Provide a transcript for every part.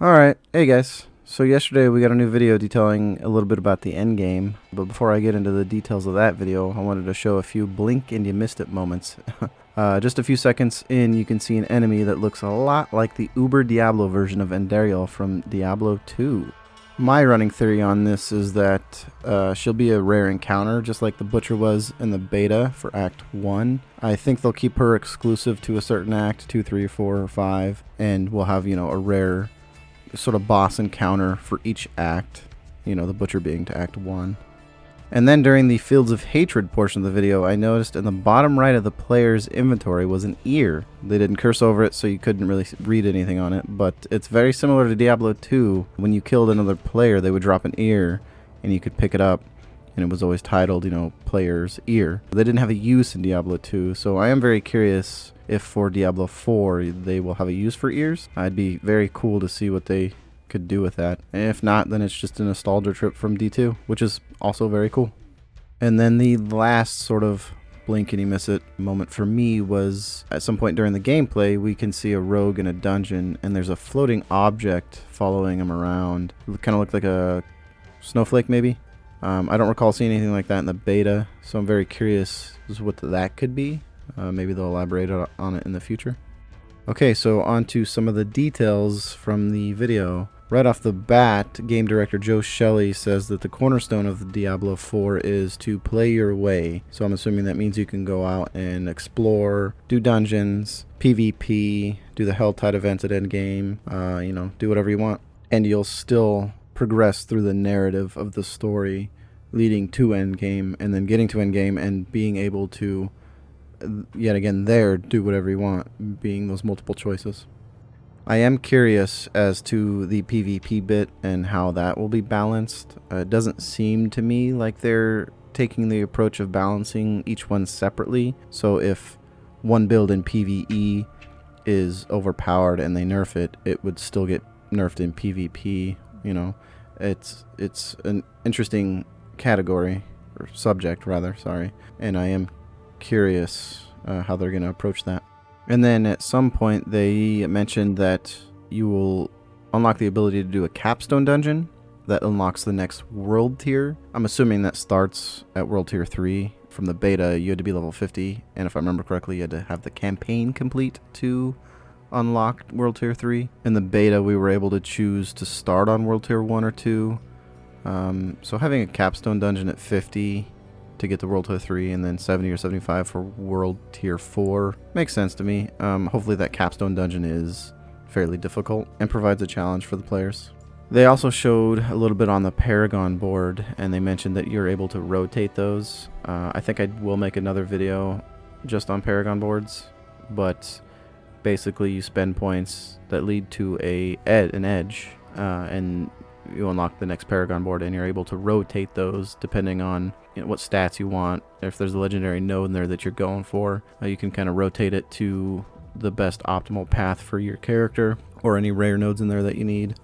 Alright, hey guys. So yesterday we got a new video detailing a little bit about the endgame, but before I get into the details of that video, I wanted to show a few blink and you missed it moments. Just a few seconds in, you can see an enemy that looks a lot like the Uber Diablo version of Endariel from Diablo 2. My running theory on this is that she'll be a rare encounter, just like the Butcher was in the beta for Act 1. I think they'll keep her exclusive to a certain act, 2, 3, 4, or 5, and we'll have, a rare sort of boss encounter for each act, the Butcher being to Act 1. And then during the Fields of Hatred portion of the video, I noticed in the bottom right of the player's inventory was an ear. They didn't curse over it, so you couldn't really read anything on it, but it's very similar to Diablo 2. When you killed another player, they would drop an ear, and you could pick it up, and it was always titled, player's ear. They didn't have a use in Diablo 2, so I am very curious if for Diablo 4 they will have a use for ears. I'd be very cool to see what they could do with that. And if not, then it's just a nostalgia trip from D2, which is also very cool. And then the last sort of blink and you miss it moment for me was at some point during the gameplay, we can see a rogue in a dungeon and there's a floating object following him around. It kind of looked like a snowflake maybe. I don't recall seeing anything like that in the beta, so I'm very curious as to what that could be. Maybe they'll elaborate on it in the future. Okay, so on to some of the details from the video. Right off the bat, game director Joe Shelley says that the cornerstone of the Diablo 4 is to play your way. So I'm assuming that means you can go out and explore, do dungeons, PvP, do the Helltide events at Endgame, do whatever you want. And you'll still progress through the narrative of the story leading to Endgame, and then getting to Endgame and being able to yet again do whatever you want, being those multiple choices. I am curious as to the PvP bit and how that will be balanced. It doesn't seem to me like they're taking the approach of balancing each one separately, so if one build in PvE is overpowered and they nerf it, it would still get nerfed in PvP. It's an interesting category, or subject rather, sorry, and I am curious how they're going to approach that. And then at some point they mentioned that you will unlock the ability to do a Capstone dungeon that unlocks the next world tier. I'm assuming that starts at world tier 3. From the beta you had to be level 50, and if I remember correctly you had to have the campaign complete to unlock world tier 3. In the beta we were able to choose to start on world tier 1 or 2. So having a Capstone dungeon at 50 to get to world tier 3 and then 70 or 75 for world tier 4 makes sense to me. Hopefully that Capstone dungeon is fairly difficult and provides a challenge for the players. They also showed a little bit on the Paragon board, and they mentioned that you're able to rotate those. I think I will make another video just on Paragon boards, but basically you spend points that lead to an edge, and you unlock the next Paragon board, and you're able to rotate those depending on what stats you want. If there's a legendary node in there that you're going for, you can kind of rotate it to the best optimal path for your character, or any rare nodes in there that you need.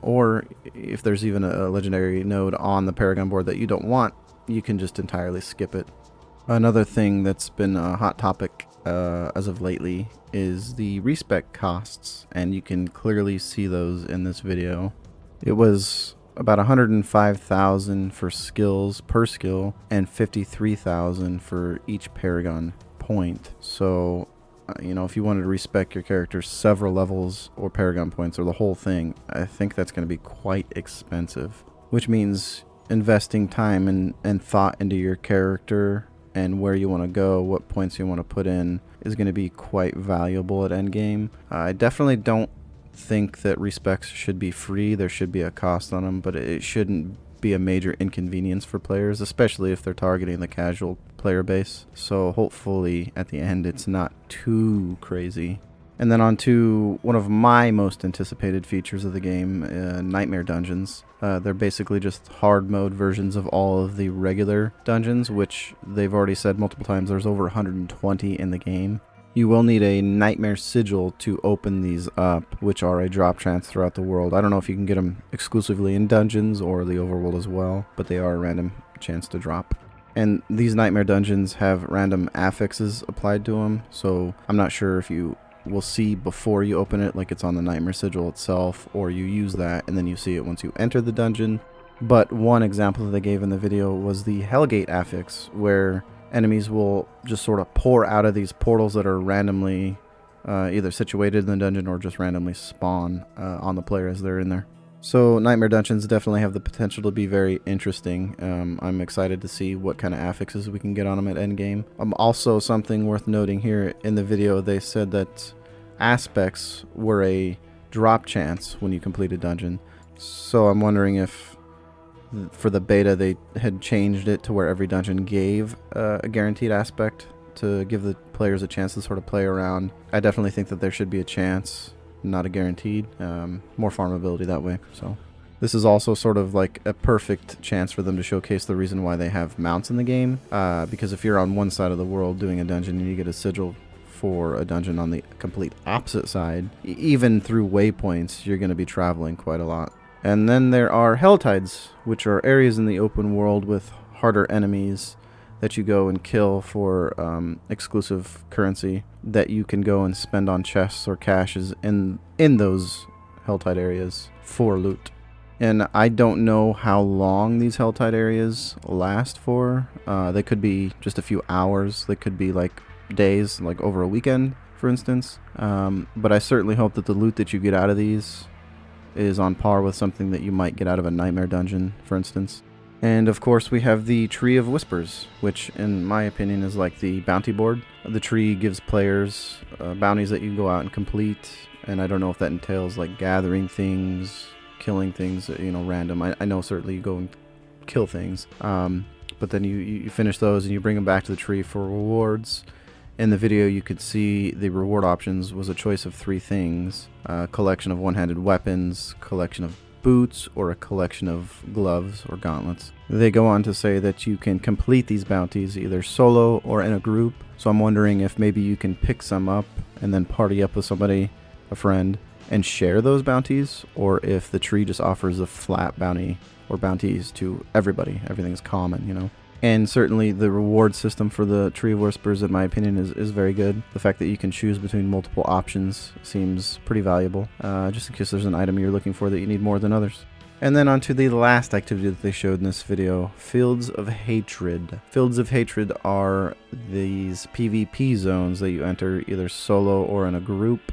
Or if there's even a legendary node on the Paragon board that you don't want, you can just entirely skip it. Another thing that's been a hot topic as of lately is the respec costs, and you can clearly see those in this video. It was about 105,000 for skills per skill and 53,000 for each Paragon point. So, if you wanted to respec your character several levels or Paragon points or the whole thing, I think that's going to be quite expensive, which means investing time and thought into your character and where you want to go, what points you want to put in, is going to be quite valuable at endgame. I definitely don't think that respecs should be free. There should be a cost on them, but it shouldn't be a major inconvenience for players, especially if they're targeting the casual player base. So hopefully at the end it's not too crazy. And then on to one of my most anticipated features of the game, Nightmare Dungeons. They're basically just hard mode versions of all of the regular dungeons, which they've already said multiple times there's over 120 in the game. You will need a Nightmare Sigil to open these up, which are a drop chance throughout the world. I don't know if you can get them exclusively in dungeons or the overworld as well, but they are a random chance to drop. And these Nightmare Dungeons have random affixes applied to them, so I'm not sure if you will see before you open it, like it's on the Nightmare Sigil itself, or you use that and then you see it once you enter the dungeon. But one example that they gave in the video was the Hellgate affix, where enemies will just sort of pour out of these portals that are randomly either situated in the dungeon or just randomly spawn on the player as they're in there. So Nightmare Dungeons definitely have the potential to be very interesting. I'm excited to see what kind of affixes we can get on them at Endgame. Also, something worth noting here in the video, they said that aspects were a drop chance when you complete a dungeon. So I'm wondering if for the beta they had changed it to where every dungeon gave a guaranteed aspect to give the players a chance to sort of play around. I definitely think that there should be a chance, not a guaranteed. More farmability that way. So this is also sort of like a perfect chance for them to showcase the reason why they have mounts in the game, because if you're on one side of the world doing a dungeon and you get a sigil for a dungeon on the complete opposite side, even through waypoints, you're going to be traveling quite a lot. And then there are Helltides, which are areas in the open world with harder enemies that you go and kill for exclusive currency that you can go and spend on chests or caches in those Helltide areas for loot. And I don't know how long these Helltide areas last for. They could be just a few hours. They could be like days, like over a weekend, for instance. But I certainly hope that the loot that you get out of these is on par with something that you might get out of a Nightmare Dungeon, for instance. And of course we have the Tree of Whispers, which in my opinion is like the bounty board. The tree gives players bounties that you go out and complete, and I don't know if that entails like gathering things, killing things, you know, random. I know certainly you go and kill things, but then you finish those and you bring them back to the tree for rewards. In the video you could see the reward options was a choice of 3 things: a collection of one-handed weapons, collection of boots, or a collection of gloves or gauntlets. They go on to say that you can complete these bounties either solo or in a group, so I'm wondering if maybe you can pick some up and then party up with somebody, a friend, and share those bounties, or if the tree just offers a flat bounty or bounties to everybody. Everything's common, you know. And certainly the reward system for the Tree of Whispers, in my opinion, is very good. The fact that you can choose between multiple options seems pretty valuable, just in case there's an item you're looking for that you need more than others. And then on to the last activity that they showed in this video, Fields of Hatred. Fields of Hatred are these PvP zones that you enter either solo or in a group,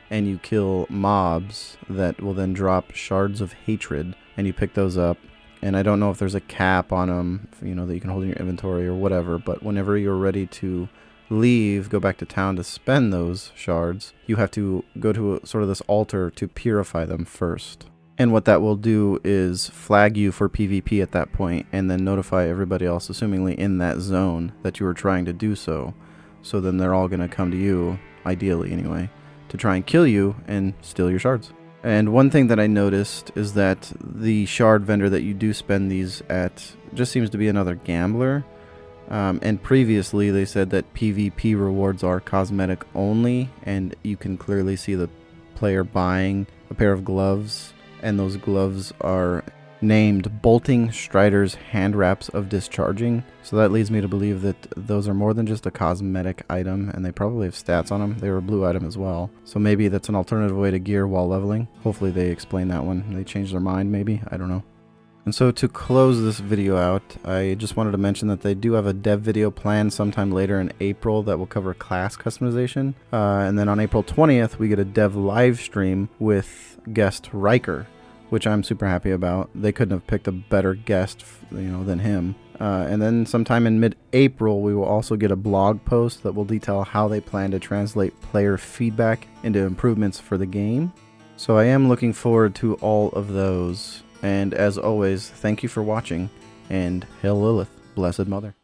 and you kill mobs that will then drop shards of hatred, and you pick those up. And I don't know if there's a cap on them, you know, that you can hold in your inventory or whatever, but whenever you're ready to leave, go back to town to spend those shards, you have to go to sort of this altar to purify them first. And what that will do is flag you for PvP at that point, and then notify everybody else, assumingly in that zone, that you were trying to do so. So then they're all going to come to you, ideally anyway, to try and kill you and steal your shards. And one thing that I noticed is that the shard vendor that you do spend these at just seems to be another gambler. And previously they said that PvP rewards are cosmetic only, and you can clearly see the player buying a pair of gloves, and those gloves are named Bolting Strider's Hand Wraps of Discharging. So that leads me to believe that those are more than just a cosmetic item, and they probably have stats on them. They were a blue item as well. So maybe that's an alternative way to gear while leveling. Hopefully they explain that one. They changed their mind maybe, I don't know. And so to close this video out, I just wanted to mention that they do have a dev video planned sometime later in April that will cover class customization. And then on April 20th, we get a dev live stream with guest Riker, which I'm super happy about. They couldn't have picked a better guest, you know, than him. And then sometime in mid-April, we will also get a blog post that will detail how they plan to translate player feedback into improvements for the game. So I am looking forward to all of those. And as always, thank you for watching, and Hail Lilith, Blessed Mother.